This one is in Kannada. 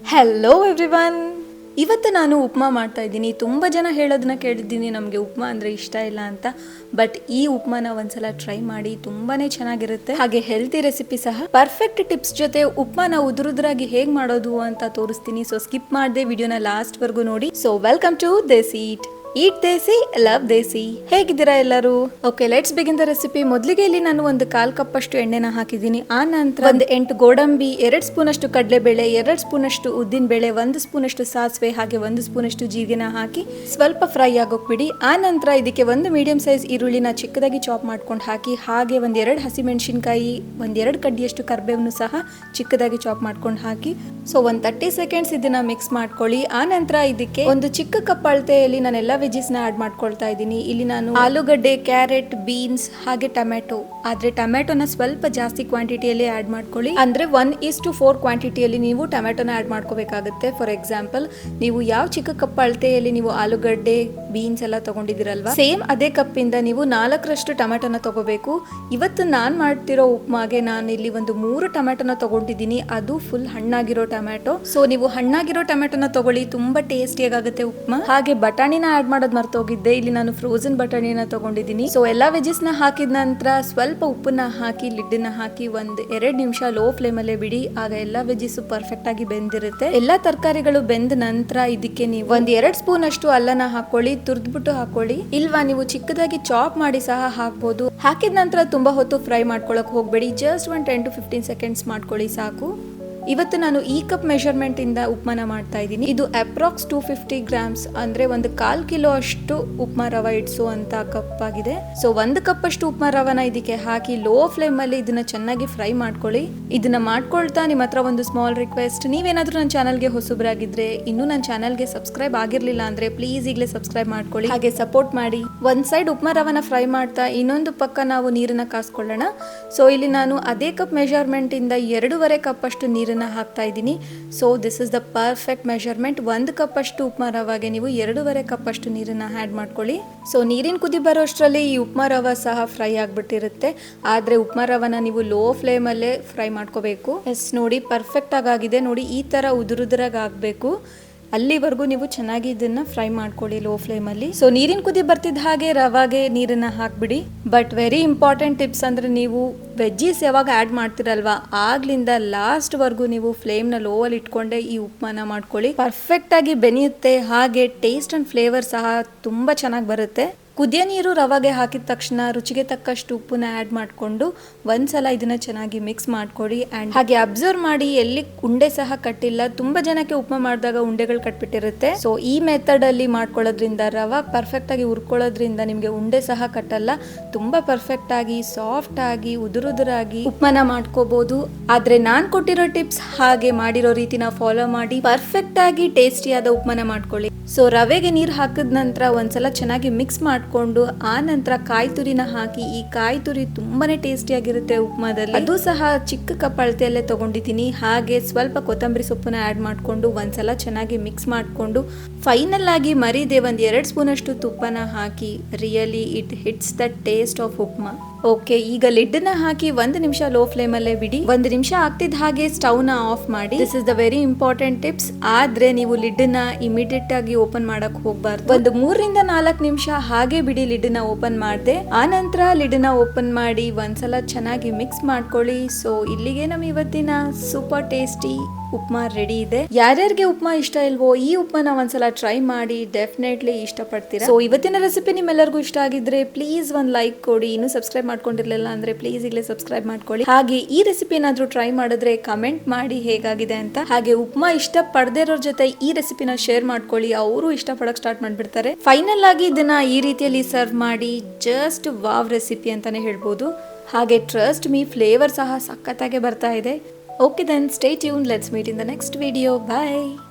Hello everyone. ಇವತ್ತು ನಾನು ಉಪ್ಮಾ ಮಾಡ್ತಾ ಇದ್ದೀನಿ. ತುಂಬ ಜನ ಹೇಳೋದನ್ನ ಕೇಳಿದ್ದೀನಿ, ನಮಗೆ ಉಪ್ಮಾ ಅಂದರೆ ಇಷ್ಟ ಇಲ್ಲ ಅಂತ. ಬಟ್ ಈ ಉಪ್ಮಾನ ಒಂದ್ಸಲ ಟ್ರೈ ಮಾಡಿ, ತುಂಬಾ ಚೆನ್ನಾಗಿರುತ್ತೆ. ಹಾಗೆ ಹೆಲ್ತಿ ರೆಸಿಪಿ ಸಹ. ಪರ್ಫೆಕ್ಟ್ ಟಿಪ್ಸ್ ಜೊತೆ ಉಪ್ಮಾನ ಉದುರುದ್ರಾಗಿ ಹೇಗೆ ಮಾಡೋದು ಅಂತ ತೋರಿಸ್ತೀನಿ. ಸೊ ಸ್ಕಿಪ್ ಮಾಡದೆ ವಿಡಿಯೋನ ಲಾಸ್ಟ್ವರೆಗೂ ನೋಡಿ. So welcome to desi eat desi love desi. ಹೇಗಿದ್ದೀರಾ ಎಲ್ಲರೂ? Okay, let's begin the recipe. ಮೊದಲಿಗೆ ಇಲ್ಲಿ ನಾನು ಒಂದು 1/4 ಕಪ್ ಅಷ್ಟು ಎಣ್ಣೆನ ಹಾಕಿದ್ದೀನಿ. ಆ ನಂತರ ಒಂದು 8 ಗೋಡಂಬಿ, 2 ಸ್ಪೂನ್ ಅಷ್ಟು ಕಡಲೆಬೇಳೆ, 2 ಸ್ಪೂನ್ ಅಷ್ಟು ಉದ್ದಿನ ಬೇಳೆ, 1 ಸ್ಪೂನ್ ಅಷ್ಟು ಸಾಸಿವೆ, ಹಾಗೆ 1 ಸ್ಪೂನ್ ಅಷ್ಟು ಜೀರಿಗೆನ ಹಾಕಿ ಸ್ವಲ್ಪ ಫ್ರೈ ಆಗೋಗ್ಬಿಡಿ. ಆ ನಂತರ ಇದಕ್ಕೆ ಒಂದು ಮೀಡಿಯಂ ಸೈಜ್ ಈರುಳ್ಳಿನ ಚಿಕ್ಕದಾಗಿ ಚಾಪ್ ಮಾಡ್ಕೊಂಡು ಹಾಕಿ, ಹಾಗೆ 1-2 ಹಸಿಮೆಣಸಿನಕಾಯಿ, 1-2 ಕಡ್ಡಿಯಷ್ಟು ಕರ್ಬೇವನ್ನು ಸಹ ಚಿಕ್ಕದಾಗಿ ಚಾಪ್ ಮಾಡ್ಕೊಂಡು ಹಾಕಿ. ಸೊ ಒಂದು 30 ಸೆಕೆಂಡ್ಸ್ ಇದನ್ನ ಮಿಕ್ಸ್ ಮಾಡ್ಕೊಳ್ಳಿ. ಆ ನಂತರ ಇದಕ್ಕೆ ಒಂದು ಚಿಕ್ಕ ಕಪ್ ಅಳತೆಯಲ್ಲಿ ನಾನೆಲ್ಲ ವೆಜಿಸ್ ನ ಆಡ್ ಮಾಡ್ಕೊಳ್ತಾ ಇದ್ದೀನಿ. ಇಲ್ಲಿ ನಾನು ಆಲೂಗಡ್ಡೆ, ಕ್ಯಾರೆಟ್, ಬೀನ್ಸ್ ಹಾಗೆ ಟೊಮ್ಯಾಟೊ. ಆದ್ರೆ ಟೊಮ್ಯಾಟೊನ ಸ್ವಲ್ಪ ಜಾಸ್ತಿ ಕ್ವಾಂಟಿಟಿಯಲ್ಲಿ ಆಡ್ ಮಾಡ್ಕೊಳ್ಳಿ. ಅಂದ್ರೆ 1:4 ಕ್ವಾಂಟಿಟಿಯಲ್ಲಿ ನೀವು ಟೊಮ್ಯಾಟೊನ ಆಡ್ ಮಾಡ್ಕೋಬೇಕಾಗುತ್ತೆ. ಫಾರ್ ಎಕ್ಸಾಂಪಲ್, ನೀವು ಯಾವ ಚಿಕ್ಕ ಕಪ್ ಅಳತೆಯಲ್ಲಿ ನೀವು ಆಲೂಗಡ್ಡೆ, ಬೀನ್ಸ್ ಎಲ್ಲ ತಗೊಂಡಿದ್ದೀರಲ್ವಾ, ಸೇಮ್ ಅದೇ ಕಪ್ಪಿಂದ ನೀವು 4ರಷ್ಟು ಟೊಮ್ಯಾಟೊನ ತಗೋಬೇಕು. ಇವತ್ತು ನಾನ್ ಮಾಡ್ತಿರೋ ಉಪ್ಮಾಗೆ ನಾನು ಇಲ್ಲಿ ಒಂದು 3 ಟೊಮ್ಯಾಟೊನ ತಗೊಂಡಿದ್ದೀನಿ. ಅದು ಫುಲ್ ಹಣ್ಣಾಗಿರೋ ಟೊಮ್ಯಾಟೊ. ಸೊ ನೀವು ಹಣ್ಣಾಗಿರೋ ಟೊಮ್ಯಾಟೊನ ತಗೊಳ್ಳಿ, ತುಂಬಾ ಟೇಸ್ಟಿಯಾಗುತ್ತೆ ಉಪ್ಮಾ. ಹಾಗೆ ಬಟಾಣಿನ ಆಡ್ ಮಾಡೋದು ಮರ್ತೋಗಿದ್ದೆ. ಇಲ್ಲಿ ನಾನು ಫ್ರೋಸನ್ ಬಟಾಣಿನ ತಗೊಂಡಿದ್ದೀನಿ. ಸೊ ಎಲ್ಲಾ ವೆಜಿಸ್ ನ ಹಾಕಿದ ನಂತರ ಸ್ವಲ್ಪ ಉಪ್ಪನ್ನ ಹಾಕಿ ಲಿಡ್ನ ಹಾಕಿ 1-2 ನಿಮಿಷ ಲೋ ಫ್ಲೇಮ್ ಅಲ್ಲೇ ಬಿಡಿ. ಆಗ ಎಲ್ಲಾ ವೆಜಿಸ್ ಪರ್ಫೆಕ್ಟ್ ಆಗಿ ಬೆಂದಿರುತ್ತೆ. ಎಲ್ಲಾ ತರಕಾರಿಗಳು ಬೆಂದ ನಂತರ ಇದಕ್ಕೆ ನೀವು 1-2 ಸ್ಪೂನ್ ಅಷ್ಟು ಅಲ್ಲನ ಹಾಕೊಳ್ಳಿ, ತುರ್ದ್ಬಿಟ್ಟು ಹಾಕೊಳ್ಳಿ. ಇಲ್ವಾ ನೀವು ಚಿಕ್ಕದಾಗಿ ಚಾಪ್ ಮಾಡಿ ಸಹ ಹಾಕ್ಬೋದು. ಹಾಕಿದ ನಂತರ ತುಂಬಾ ಹೊತ್ತು ಫ್ರೈ ಮಾಡ್ಕೊಳಕ್ ಹೋಗ್ಬೇಡಿ. ಜಸ್ಟ್ 10-15 ಸೆಕೆಂಡ್ಸ್ ಮಾಡ್ಕೊಳ್ಳಿ ಸಾಕು. ಇವತ್ತು ನಾನು ಈ ಕಪ್ ಮೆಷರ್ಮೆಂಟ್ ಇಂದ ಉಪ್ಮಾನ ಮಾಡ್ತಾ ಇದ್ದೀನಿ. ಇದು ಅಪ್ರಾಕ್ಸ್ 250 ಗ್ರಾಮ್ಸ್, ಅಂದ್ರೆ ಒಂದು 1/4 ಕಿಲೋ ಅಷ್ಟು ಉಪ್ಮಾ ರವೆ ಇಡ್ಸು ಅಂತ ಕಪ್ ಆಗಿದೆ. ಸೊ 1 ಕಪ್ ಅಷ್ಟು ಉಪ್ಮಾ ರವನ ಇದಕ್ಕೆ ಹಾಕಿ ಲೋ ಫ್ಲೇಮ್ ಅಲ್ಲಿ ಇದನ್ನ ಚೆನ್ನಾಗಿ ಫ್ರೈ ಮಾಡ್ಕೊಳ್ಳಿ. ಇದನ್ನ ಮಾಡ್ಕೊಳ್ತಾ ನಿಮ್ಮ ಹತ್ರ ಒಂದು ಸ್ಮಾಲ್ ರಿಕ್ವೆಸ್ಟ್, ನೀವೇನಾದ್ರೂ ನನ್ನ ಚಾನಲ್ಗೆ ಹೊಸಬ್ರಾಗಿದ್ರೆ, ಇನ್ನೂ ನನ್ನ ಚಾನಲ್ಗೆ ಸಬ್ಸ್ಕ್ರೈಬ್ ಆಗಿರ್ಲಿಲ್ಲ ಅಂದ್ರೆ ಪ್ಲೀಸ್ ಈಗಲೇ ಸಬ್ಸ್ಕ್ರೈಬ್ ಮಾಡ್ಕೊಳ್ಳಿ, ಹಾಗೆ ಸಪೋರ್ಟ್ ಮಾಡಿ. ಒಂದ್ ಸೈಡ್ ಉಪ್ಮಾ ರವನ ಫ್ರೈ ಮಾಡ್ತಾ ಇನ್ನೊಂದು ಪಕ್ಕ ನಾವು ನೀರನ್ನ ಕಾಸ್ಕೊಳ್ಳೋಣ. ಸೊ ಇಲ್ಲಿ ನಾನು ಅದೇ ಕಪ್ ಮೆಷರ್ಮೆಂಟ್ ಇಂದ 2.5 ಕಪ್ ಅಷ್ಟು ನೀರನ್ನ ಹಾಕ್ತಾ ಇದ್ದೀನಿ. So this is the perfect measurement. 1 cup ಅಷ್ಟು ಉಪ್ಮಾ ರವಾಗೆ ನೀವು 2.5 ಕಪ್ ಅಷ್ಟು ನೀರನ್ನ ಆಡ್ ಮಾಡ್ಕೊಳ್ಳಿ. ಸೊ ನೀರಿನ ಕುದಿ ಬರೋ ಅಷ್ಟರಲ್ಲಿ ಈ ಉಪ್ಮಾ ರವ ಸಹ ಫ್ರೈ ಆಗ್ಬಿಟ್ಟಿರುತ್ತೆ. ಆದ್ರೆ ಉಪ್ಮಾ ರವನ ನೀವು ಲೋ ಫ್ಲೇಮ್ ಅಲ್ಲೇ ಫ್ರೈ ಮಾಡ್ಕೋಬೇಕು. ಎಸ್ ನೋಡಿ, ಪರ್ಫೆಕ್ಟ್ ಆಗಿದೆ ನೋಡಿ, ಈ ತರ ಉದುರುದ್ರಾಗ ಆಗ್ಬೇಕು. ಅಲ್ಲಿವರೆಗೂ ನೀವು ಚೆನ್ನಾಗಿ ಇದನ್ನ ಫ್ರೈ ಮಾಡ್ಕೊಳ್ಳಿ ಲೋ ಫ್ಲೇಮ್ ಅಲ್ಲಿ. ಸೊ ನೀರಿನ ಕುದಿ ಬರ್ತಿದ್ದ ಹಾಗೆ ರವಾಗೆ ನೀರನ್ನ ಹಾಕ್ಬಿಡಿ. ಬಟ್ ವೆರಿ ಇಂಪಾರ್ಟೆಂಟ್ ಟಿಪ್ಸ್ ಅಂದ್ರೆ, ನೀವು ವೆಜ್ಜೀಸ್ ಯಾವಾಗ ಆಡ್ ಮಾಡ್ತಿರಲ್ವಾ, ಆಗ್ಲಿಂದ ಲಾಸ್ಟ್ ವರ್ಗು ನೀವು ಫ್ಲೇಮ್ ನ ಲೋ ಅಲ್ಲಿ ಇಟ್ಕೊಂಡೆ ಈ ಉಪ್ಮಾನ ಮಾಡ್ಕೊಳ್ಳಿ. ಪರ್ಫೆಕ್ಟ್ ಆಗಿ ಬೆನೆಯುತ್ತೆ. ಹಾಗೆ ಟೇಸ್ಟ್ ಅಂಡ್ ಫ್ಲೇವರ್ ಸಹ ತುಂಬಾ ಚೆನ್ನಾಗಿ ಬರುತ್ತೆ. ಕುದಿಯ ನೀರು ರವಾಗೆ ಹಾಕಿದ ತಕ್ಷಣ ರುಚಿಗೆ ತಕ್ಕಷ್ಟು ಉಪ್ಪನ್ನ ಆಡ್ ಮಾಡಿಕೊಂಡು ಒಂದ್ಸಲ ಇದನ್ನ ಚೆನ್ನಾಗಿ ಮಿಕ್ಸ್ ಮಾಡ್ಕೊಡಿ. ಅಂಡ್ ಹಾಗೆ ಅಬ್ಸರ್ವ್ ಮಾಡಿ ಎಲ್ಲಿ ಉಂಡೆ ಸಹ ಕಟ್ಟಿಲ್ಲ. ತುಂಬಾ ಜನಕ್ಕೆ ಉಪ್ಮಾ ಮಾಡಿದಾಗ ಉಂಡೆಗಳು ಕಟ್ಬಿಟ್ಟಿರುತ್ತೆ. ಸೊ ಈ ಮೆಥಡ್ ಅಲ್ಲಿ ಮಾಡ್ಕೊಳ್ಳೋದ್ರಿಂದ, ರವಾ ಪರ್ಫೆಕ್ಟ್ ಆಗಿ ಹುರ್ಕೊಳ್ಳೋದ್ರಿಂದ ನಿಮ್ಗೆ ಉಂಡೆ ಸಹ ಕಟ್ಟಲ್ಲ. ತುಂಬಾ ಪರ್ಫೆಕ್ಟ್ ಆಗಿ, ಸಾಫ್ಟ್ ಆಗಿ, ಉದುರುದುರಾಗಿ ಉಪ್ಮಾನ ಮಾಡ್ಕೋಬಹುದು. ಆದ್ರೆ ನಾನ್ ಕೊಟ್ಟಿರೋ ಟಿಪ್ಸ್ ಹಾಗೆ ಮಾಡಿರೋ ರೀತಿನ ಫಾಲೋ ಮಾಡಿ ಪರ್ಫೆಕ್ಟ್ ಆಗಿ ಟೇಸ್ಟಿಯಾದ ಉಪ್ಮಾನ ಮಾಡ್ಕೊಳ್ಳಿ. ಸೊ ರವೆಗೆ ನೀರು ಹಾಕಿದ ನಂತರ ಒಂದ್ಸಲ ಚೆನ್ನಾಗಿ ಮಿಕ್ಸ್ ಮಾಡ್ಕೊಂಡು, ಆ ನಂತರ ಕಾಯಿ ತುರಿನ ಹಾಕಿ. ಈ ಕಾಯಿ ತುರಿ ತುಂಬಾನೇ ಟೇಸ್ಟಿ ಆಗಿರುತ್ತೆ ಉಪ್ಮಾದಲ್ಲಿ. ಅದು ಸಹ ಚಿಕ್ಕ ಕಪ್ ಅಳತೆಯಲ್ಲೇ ತಗೊಂಡಿದ್ದೀನಿ. ಹಾಗೆ ಸ್ವಲ್ಪ ಕೊತ್ತಂಬರಿ ಸೊಪ್ಪನ್ನ ಆಡ್ ಮಾಡ್ಕೊಂಡು ಒಂದ್ಸಲ ಚೆನ್ನಾಗಿ ಮಿಕ್ಸ್ ಮಾಡ್ಕೊಂಡು, ಫೈನಲ್ ಆಗಿ ಮರಿದೆ 1-2 ಸ್ಪೂನ್ ಅಷ್ಟು ತುಪ್ಪನ ಹಾಕಿ. Really it hits the taste of upma. Okay, ಈಗ ಲಿಡ್ನ ಹಾಕಿ 1 ನಿಮಿಷ ಲೋ ಫ್ಲೇಮ್ ಅಲ್ಲೇ ಬಿಡಿ. 1 ನಿಮಿಷ ಆಗ್ತಿದ್ದ ಹಾಗೆ ಸ್ಟವ್ ನ ಆಫ್ ಮಾಡಿ. This is the very important tips. ಆದ್ರೆ ನೀವು ಲಿಡ್ನ ಇಮಿಡಿಯೇಟ್ ಆಗಿ ಓಪನ್ ಮಾಡಕ್ ಹೋಗ್ಬಾರ್ದು. ಒಂದು 3-4 ನಿಮಿಷ ಹಾಗೆ ಬಿಡಿ ಲಿಡ್ನ ಓಪನ್ ಮಾಡದೆ. ಆ ನಂತರ ಲಿಡ್ನ ಓಪನ್ ಮಾಡಿ ಒಂದ್ಸಲ ಚೆನ್ನಾಗಿ ಮಿಕ್ಸ್ ಮಾಡ್ಕೊಳ್ಳಿ. ಸೊ ಇಲ್ಲಿಗೆ ನಮ್ಮ ಇವತ್ತಿನ ಸೂಪರ್ ಟೇಸ್ಟಿ ಉಪ್ಮಾ ರೆಡಿ ಇದೆ. ಯಾರ್ಯಾರಿಗೆ ಉಪ್ಮಾ ಇಷ್ಟ ಇಲ್ವೋ, ಈ ಉಪ್ಮಾನ ಒಂದ್ಸಲ ಟ್ರೈ ಮಾಡಿ, ಡೆಫಿನೆಟ್ಲಿ ಇಷ್ಟಪಡ್ತೀರಾ. ಸೊ ಇವತ್ತಿನ ರೆಸಿಪಿ ನಿಮ್ಮೆಲ್ಲರಿಗೂ ಇಷ್ಟ ಆಗಿದ್ರೆ ಪ್ಲೀಸ್ ಒಂದು ಲೈಕ್ ಕೊಡಿ. ಇನ್ನು ಸಬ್ಸ್ಕ್ರೈಬ್ ಮಾಡ್ಕೊಂಡಿರ್ಲಿಲ್ಲ ಅಂದ್ರೆ ಪ್ಲೀಸ್ ಈಗಲೇ ಸಬ್ಸ್ಕ್ರೈಬ್ ಮಾಡ್ಕೊಳ್ಳಿ. ಹಾಗೆ ಈ ರೆಸಿಪಿ ಏನಾದ್ರೂ ಟ್ರೈ ಮಾಡಿದ್ರೆ ಕಮೆಂಟ್ ಮಾಡಿ ಹೇಗಾಗಿದೆ ಅಂತ. ಹಾಗೆ ಉಪ್ಮಾ ಇಷ್ಟ ಪಡದೇ ಇರೋರ್ ಜೊತೆ ಈ ರೆಸಿಪಿನ ಶೇರ್ ಮಾಡ್ಕೊಳ್ಳಿ, ಅವರು ಇಷ್ಟ ಪಡಕ್ ಸ್ಟಾರ್ಟ್ ಮಾಡ್ಬಿಡ್ತಾರೆ. ಫೈನಲ್ ಆಗಿ ಇದನ್ನ ಈ ರೀತಿಯಲ್ಲಿ ಸರ್ವ್ ಮಾಡಿ ಜಸ್ಟ್ ವಾವ್ ರೆಸಿಪಿ ಅಂತಾನೆ ಹೇಳ್ಬೋದು. ಹಾಗೆ ಟ್ರಸ್ಟ್ ಮೀ, ಫ್ಲೇವರ್ ಸಹ ಸಖತ್ತಾಗೆ ಬರ್ತಾ ಇದೆ. Okay then, stay tuned. Let's meet in the next video. Bye.